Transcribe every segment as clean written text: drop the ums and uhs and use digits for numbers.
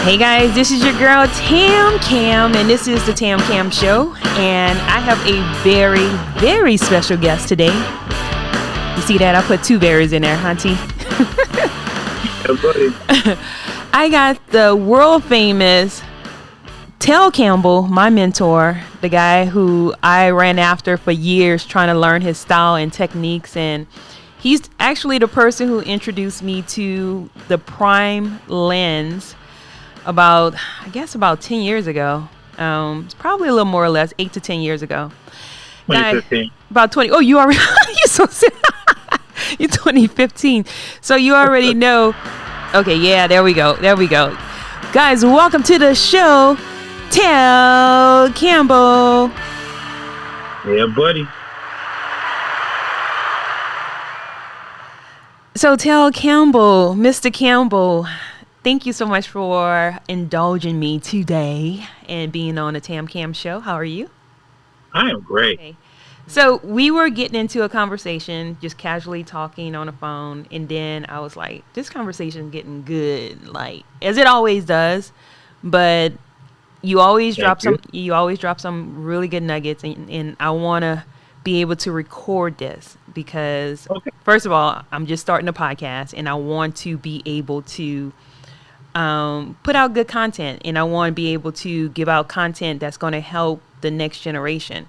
Hey guys, this is your girl TamCam, and this is the TamCam Show, and I have a very, very special guest today. You see that? I put two berries in there, Hunty. Yeah, buddy. I got the world famous Tal Campbell, my mentor, the guy who I ran after for years trying to learn his style and techniques, and he's actually the person who introduced me to the prime lens about 10 years ago. It's probably a little more or less 8 to 10 years ago. 2015. About 20. Oh, you already, you're so sick. You're 2015. So you already know. Okay, yeah, there we go. Guys, welcome to the show, Tal Campbell. Yeah, buddy. So Tal Campbell, Mr. Campbell, thank you so much for indulging me today and being on the TamCam Show. How are you? I am great. Okay. So we were getting into a conversation, just casually talking on the phone, and then I was like, this conversation is getting good, like as it always does. But you always drop some really good nuggets, and I want to be able to record this because First of all, I'm just starting a podcast, and I want to be able to put out good content, and I want to be able to give out content that's going to help the next generation.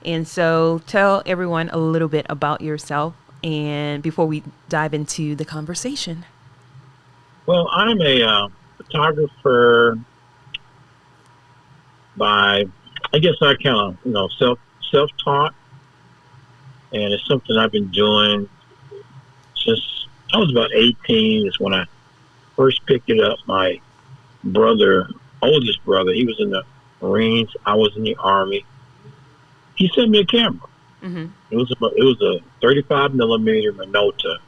And so tell everyone a little bit about yourself and before we dive into the conversation. Well, I'm a photographer by, I guess I kind of, self-taught. And it's something I've been doing since I was about 18 is when I first picked it up. My oldest brother, he was in the Marines. I was in the Army. He sent me a camera. Mm-hmm. It was a 35 millimeter Minolta,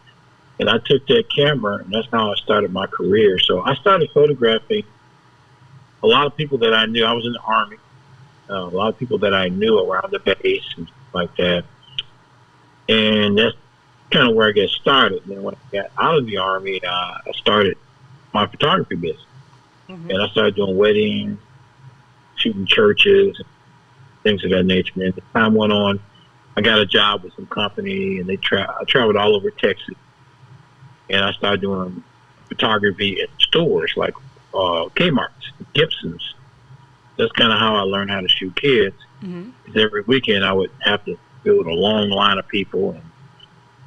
and I took that camera, and that's how I started my career. So I started photographing a lot of people that I knew. I was in the Army. A lot of people that I knew around the base and stuff like that. And that's kind of where I got started. And then when I got out of the Army, I started my photography business. Mm-hmm. And I started doing weddings, shooting churches, things of that nature. And as time went on, I got a job with some company, and I traveled all over Texas. And I started doing photography at stores like Kmart's, Gibson's. That's kind of how I learned how to shoot kids. Mm-hmm. Because every weekend I would have to build a long line of people. And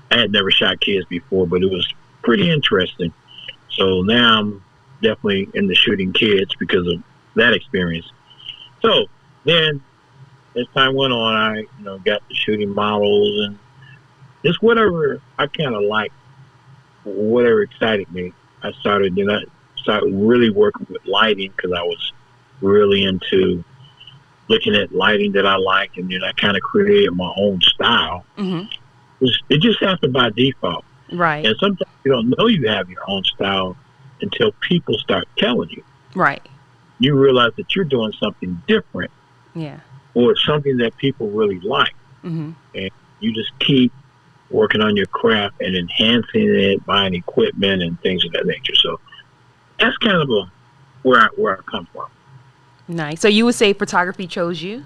I had never shot kids before, but it was pretty interesting. So now I'm definitely into shooting kids because of that experience. So then, as time went on, I got to shooting models and just whatever I kind of liked, whatever excited me. I started really working with lighting because I was really into looking at lighting that I liked, and then I kind of created my own style. Mm-hmm. It just happened by default. Right. And sometimes you don't know you have your own style until people start telling you. Right. You realize that you're doing something different. Yeah. Or it's something that people really like. Mm-hmm. And you just keep working on your craft and enhancing it, buying equipment and things of that nature. So that's kind of where I come from. Nice. So you would say photography chose you?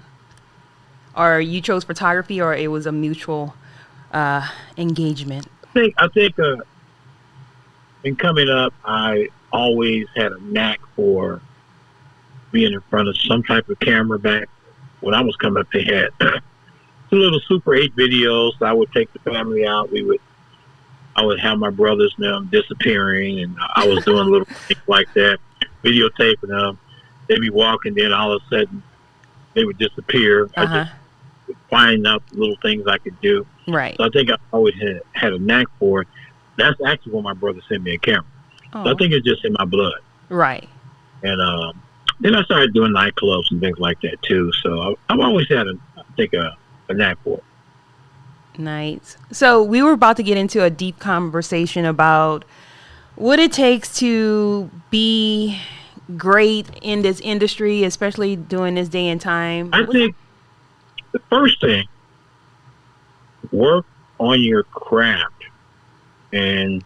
Or you chose photography, or it was a mutual engagement? I think in coming up, I always had a knack for being in front of some type of camera. Back when I was coming up, they had two little Super 8 videos. So I would take the family out. I would have my brothers and them disappearing, and I was doing little things like that, videotaping them. They'd be walking, then all of a sudden they would disappear. Uh-huh. I just would find out little things I could do. Right. So I think I always had a knack for it. That's actually when my brother sent me a camera. Oh. So I think it's just in my blood. Right. And then I started doing nightclubs and things like that too. So I've always had a knack for it. Nice. So we were about to get into a deep conversation about what it takes to be great in this industry, especially during this day and time. I think the first thing, work on your craft, and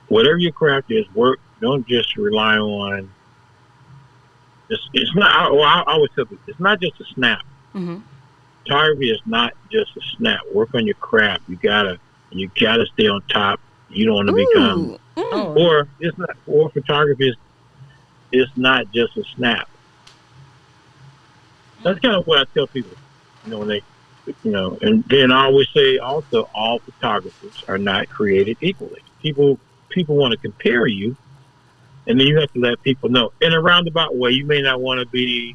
whatever your craft is, don't just rely on It's not. Well, I always tell people, it's not just a snap. Mm-hmm. Photography is not just a snap. Work on your craft. You gotta stay on top. You don't want to become. Or it's not. Or photography is not just a snap. That's kind of what I tell people. When they, and then I always say also, all photographers are not created equally. People want to compare you, and then you have to let people know in a roundabout way. You may not want to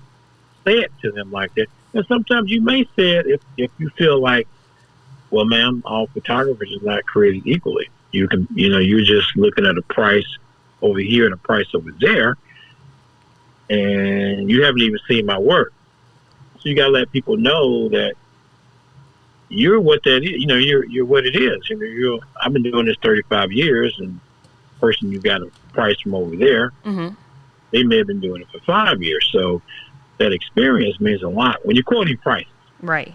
say it to them like that, and sometimes you may say it if you feel like, well, ma'am, all photographers are not created equally. You can, you're just looking at a price over here and a price over there, and you haven't even seen my work. So you got to let people know that you're what that is. You're what it is. I've been doing this 35 years, and the person you got a price from over there, mm-hmm. they may have been doing it for 5 years. So that experience means a lot when you're quoting prices. Right.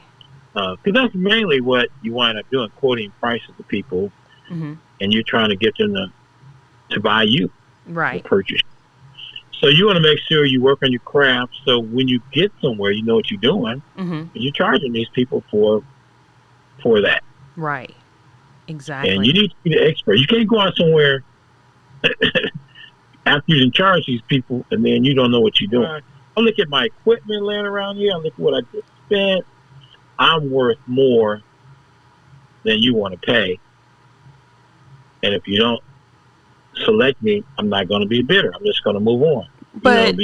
Because that's mainly what you wind up doing, quoting prices to people, mm-hmm. and you're trying to get them to buy you, right? To purchase. So you want to make sure you work on your craft. So when you get somewhere, you know what you're doing. Mm-hmm. You're charging these people for that. Right. Exactly. And you need to be the expert. You can't go out somewhere after you can charge these people, and then you don't know what you're doing. I look at my equipment laying around here. I look at what I just spent. I'm worth more than you want to pay. And if you don't select me, I'm not going to be bitter. I'm just going to move on. But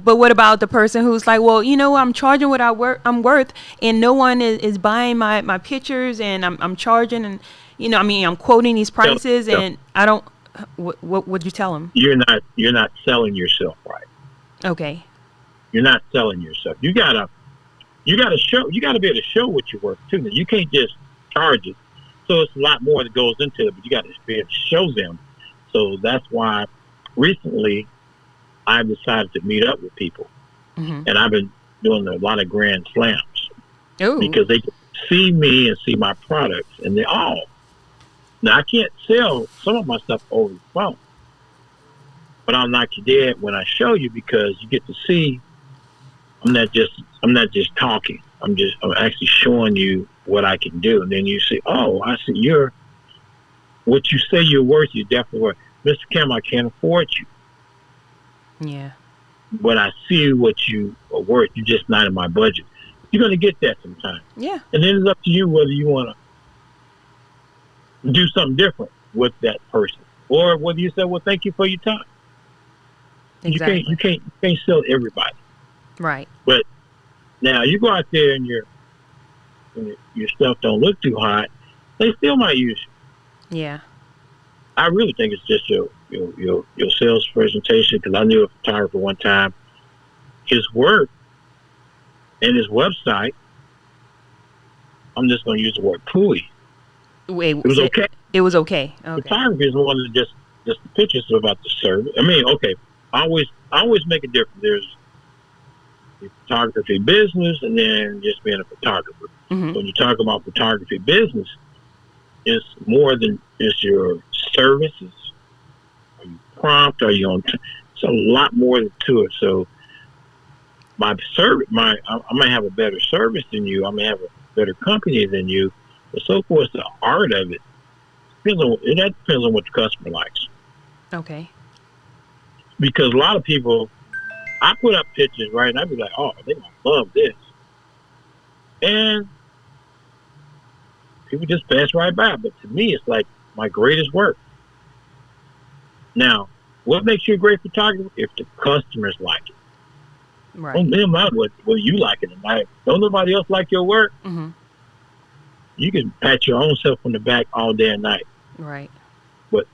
but what about the person who's like, well, I'm charging what I'm worth, and no one is buying my pictures, and I'm charging, and I'm quoting these prices, and I don't. What would you tell them? You're not selling yourself right. Okay. You're not selling yourself. You gotta show. You gotta be able to show what you're worth too. You can't just charge it. So it's a lot more that goes into it, but you got to be able to show them. So that's why recently I've decided to meet up with people, mm-hmm. and I've been doing a lot of grand slams. Ooh. Because they can see me and see my products, and they all. Now I can't sell some of my stuff over the phone, but I'll knock you dead when I show you, because you get to see. I'm not just talking. I'm actually showing you what I can do, and then you say, "Oh, I see what you say you're worth. You're definitely worth." Mr. Cam, I can't afford you. Yeah. But I see what you are worth. You're just not in my budget. You're going to get that sometime. Yeah. And then it's up to you whether you want to do something different with that person, or whether you say, "Well, thank you for your time." Exactly. You can't sell everybody. Right. But now you go out there and your stuff don't look too hot, they still might use you. Yeah. I really think it's just your sales presentation, because I knew a photographer one time. His work and his website, I'm just going to use the word pooey. Wait, it was okay. It was okay. Okay. Photography is more than just the pictures about the service. I mean, okay, I always make a difference. There's the photography business, and then just being a photographer. Mm-hmm. When you talk about photography business, it's more than just your services. Are you prompt? Are you on? It's a lot more to it. So my service, I might have a better service than you. I may have a better company than you. But so forth, the art of it that depends on what the customer likes. Okay. Because a lot of people, I put up pictures, right, and I'd be like, "Oh, they gonna love this," and people just pass right by. But to me, it's like my greatest work. Now, what makes you a great photographer? If the customers like it. Right. Don't them out whether you like it or not. Don't nobody else like your work. Mm-hmm. You can pat your own self on the back all day and night. Right. But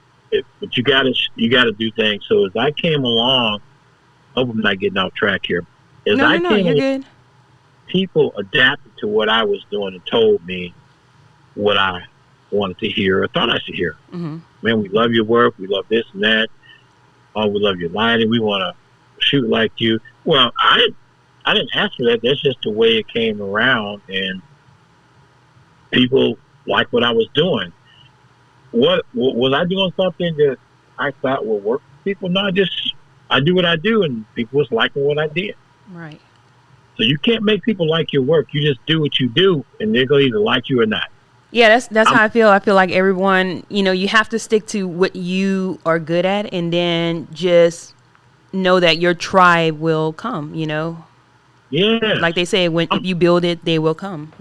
you gotta do things. So as I came along, I hope I'm not getting off track here. No, you're good. People adapted to what I was doing and told me what I wanted to hear or thought I should hear. Mm-hmm. Man, we love your work. We love this and that. Oh, we love your lighting. We want to shoot like you. Well, I didn't ask for that. That's just the way it came around, and people liked what I was doing. What was I doing something that I thought would work for people? No, I do what I do, and people was liking what I did. Right. So you can't make people like your work. You just do what you do, and they're going to either like you or not. Yeah, that's how I feel. I feel like everyone, you have to stick to what you are good at, and then just know that your tribe will come, Yeah. Like they say, if you build it, they will come,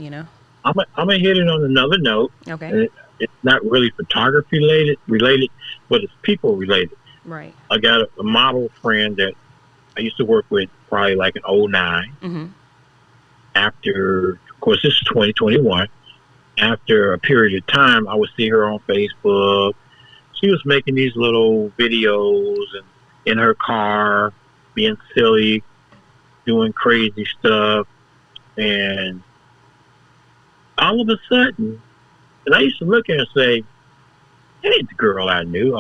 I'm going to hit it on another note. Okay. It's not really photography related, but it's people related. Right. I got a model friend that I used to work with probably like in 2009. Mm-hmm. After, of course, this is 2021. After a period of time, I would see her on Facebook. She was making these little videos and in her car, being silly, doing crazy stuff. And all of a sudden, and I used to look at her and say, that ain't the girl I knew.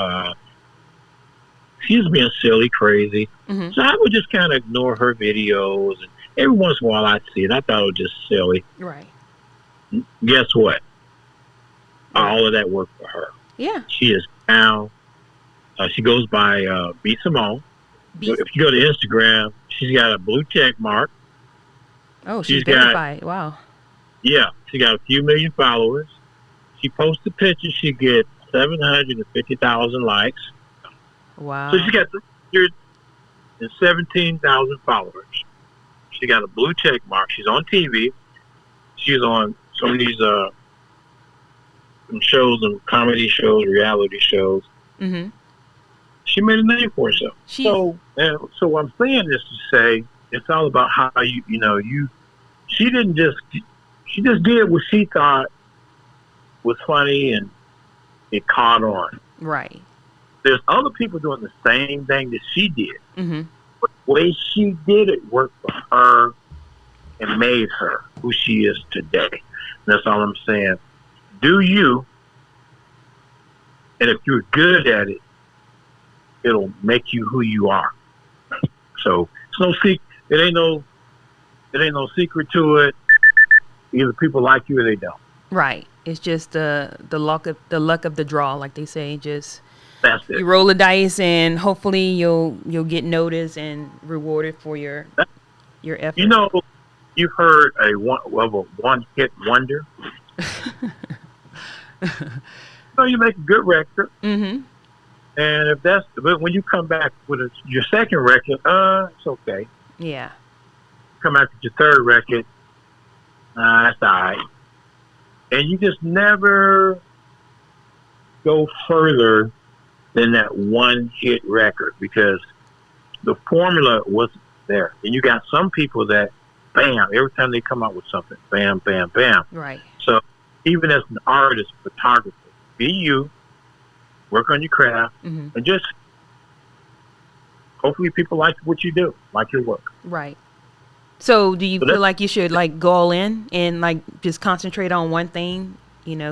She was being silly, crazy. Mm-hmm. So I would just kind of ignore her videos. And every once in a while I'd see it. I thought it was just silly. Right. Guess what? All of that worked for her. Yeah. She is now, she goes by B. Simone. If you go to Instagram, she's got a blue check mark. Oh, she's verified. Wow. Yeah. She got a few million followers. She posts a picture. She gets 750,000 likes. Wow. So she got 317,000 followers. She got a blue check mark. She's on TV. She's on some of these some shows and comedy shows, reality shows. Mm-hmm. She made a name for herself. So I'm saying this to say it's all about how she just did what she thought was funny and it caught on. Right. There's other people doing the same thing that she did. Mm-hmm. But the way she did it worked for her and made her who she is today. And that's all I'm saying. Do you, and if you're good at it, it'll make you who you are. So it's no secret. It ain't no secret to it. Either people like you or they don't. Right. It's just the luck of the draw, like they say. Just that's it. You roll the dice, and hopefully you'll get noticed and rewarded for your effort. You've heard a one-hit wonder. You make a good record. Mm-hmm. And but when you come back with your second record, it's okay. Yeah. Come back with your third record, that's all right. And you just never go further than that one hit record because the formula wasn't there. And you got some people that, bam, every time they come out with something, bam, bam, bam. Right. So even as an artist, photographer, be you, work on your craft, mm-hmm. and just hopefully people like what you do, like your work. Right. So do you feel like you should go all in and just concentrate on one thing,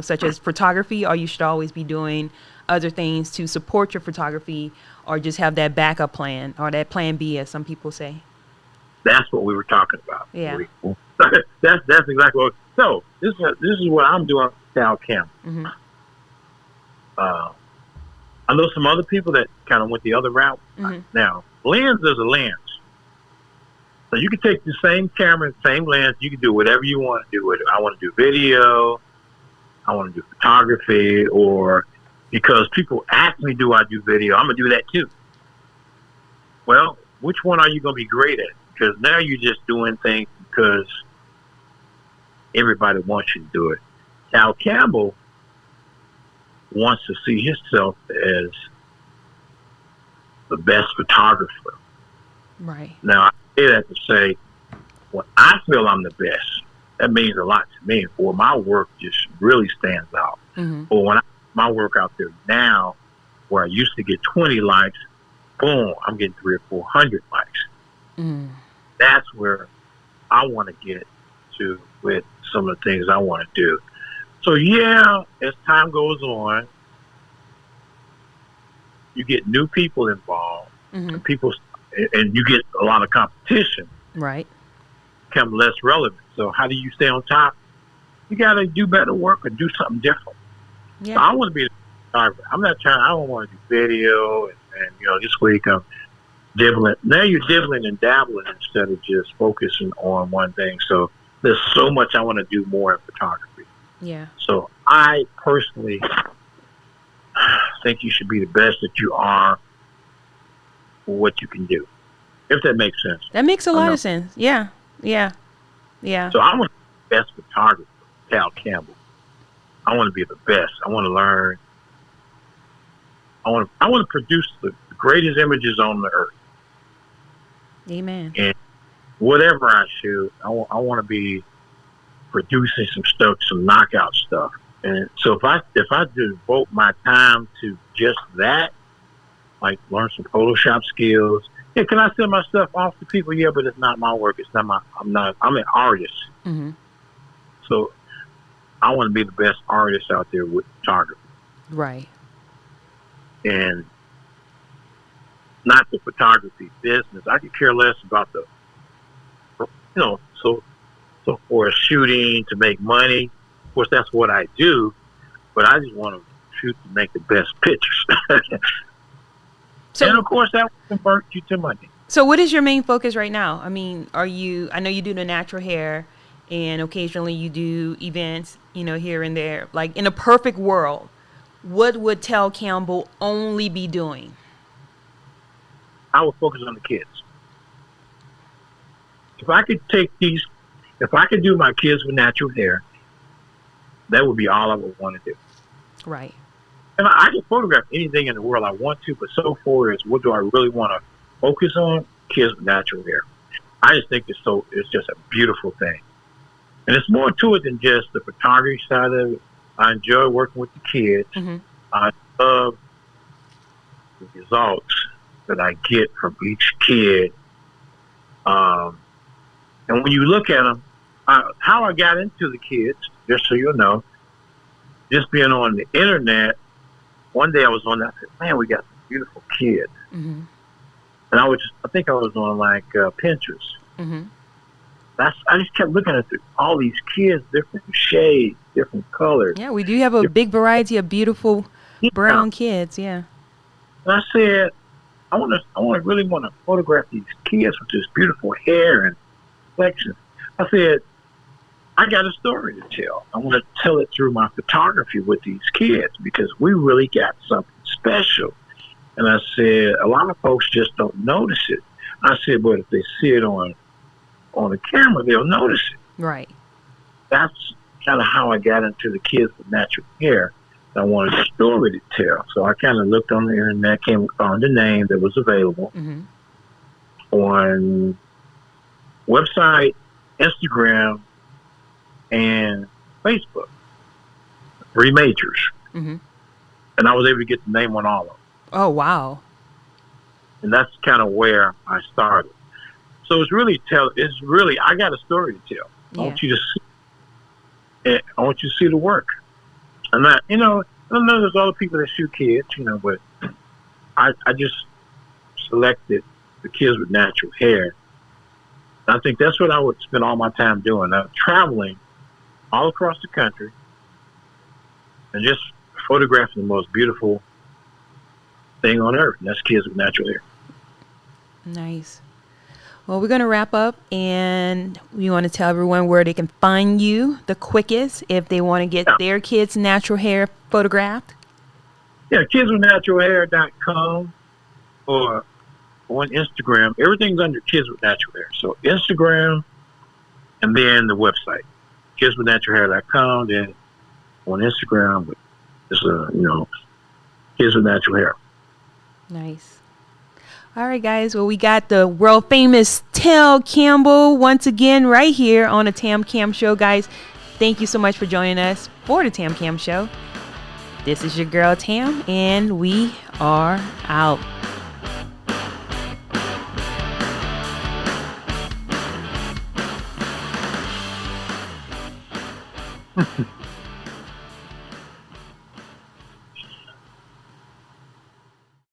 such as photography, or you should always be doing other things to support your photography, or just have that backup plan or that plan B, as some people say? That's what we were talking about. Yeah. That's exactly what. So this is what I'm doing with Tal Campbell. Mm-hmm. I know some other people that kind of went the other route. Mm-hmm. Now, lens is a lens. So you can take the same camera, same lens. You can do whatever you want to do with it. I want to do video. I want to do photography. Or because people ask me, do I do video? I'm going to do that too. Well, which one are you going to be great at? Because now you're just doing things because everybody wants you to do it. Tal Campbell wants to see himself as the best photographer. Right. Now, I say that to say, when I feel I'm the best, that means a lot to me. Or my work just really stands out. Mm-hmm. Or when my work out there now, where I used to get 20 likes, boom, I'm getting 300 or 400 likes. Mm. That's where I want to get to with some of the things I want to do. So yeah, as time goes on, you get new people involved, mm-hmm. and you get a lot of competition. Right. Become less relevant. So how do you stay on top? You got to do better work or do something different. Yeah. So I want to be a photographer. I don't want to do video and this week I'm dibbling. Now you're dibbling and dabbling instead of just focusing on one thing. So there's so much I want to do more in photography. Yeah. So I personally think you should be the best that you are for what you can do, if that makes sense. That makes a lot of sense. Yeah. Yeah. Yeah. So I want to be the best photographer, Tal Campbell. I want to be the best. I want to learn. I want to produce the greatest images on the earth. Amen. And whatever I shoot, I want to be producing some stuff, some knockout stuff. And so if I devote my time to just that, like learn some Photoshop skills. Yeah, can I send my stuff off to people? Yeah, but it's not my work. It's not I'm an artist. Mm-hmm. So I want to be the best artist out there with photography. Right. And not the photography business. I could care less about so for shooting to make money. Of course, that's what I do, but I just want to shoot to make the best pictures. And of course, that will convert you to money. So what is your main focus right now? I mean, I know you do the natural hair and occasionally you do events, here and there. Like in a perfect world, what would Tal Campbell only be doing? I would focus on the kids. If I could do my kids with natural hair, that would be all I would want to do. Right. And I can photograph anything in the world I want to, but so far as what do I really want to focus on? Kids with natural hair. I just think it's just a beautiful thing. And it's more to it than just the photography side of it. I enjoy working with the kids. Mm-hmm. I love the results that I get from each kid. And when you look at them, how I got into the kids, just so you know, just being on the internet, one day I was on that, I said, man, we got some beautiful kids. Mm-hmm. And I think I was on like Pinterest. Mm-hmm. I just kept looking at all these kids, different shades, different colors. Yeah, we do have a big variety of beautiful brown kids. Yeah. And I said, I really want to photograph these kids with this beautiful hair and complexion. I said, I got a story to tell. I want to tell it through my photography with these kids because we really got something special. And I said, a lot of folks just don't notice it. I said, but if they see it on the camera, they'll notice it. Right. That's kind of how I got into the kids with natural hair. I wanted a story to tell. So I kind of looked on the internet, found a name that was available on website, Instagram, and Facebook. 3 majors. Mm-hmm. And I was able to get the name on all of them. Oh, wow. And that's kind of where I started. So I got a story to tell. Yeah. I want you to see, I want you to see the work. And I know there's other people that shoot kids, but I just selected the kids with natural hair. And I think that's what I would spend all my time doing. Traveling all across the country and just photographing the most beautiful thing on earth, and that's kids with natural hair. Nice. Well, we're going to wrap up, and we want to tell everyone where they can find you the quickest if they want to get their kids' natural hair photographed. Yeah, kidswithnaturalhair.com or on Instagram. Everything's under Kids with Natural Hair. So Instagram and then the website, kidswithnaturalhair.com. Then on Instagram, it's Kids with Natural Hair. Nice. All right, guys. Well, we got the world famous Tal Campbell once again right here on the TamCam Show, guys. Thank you so much for joining us for the TamCam Show. This is your girl Tam, and we are out.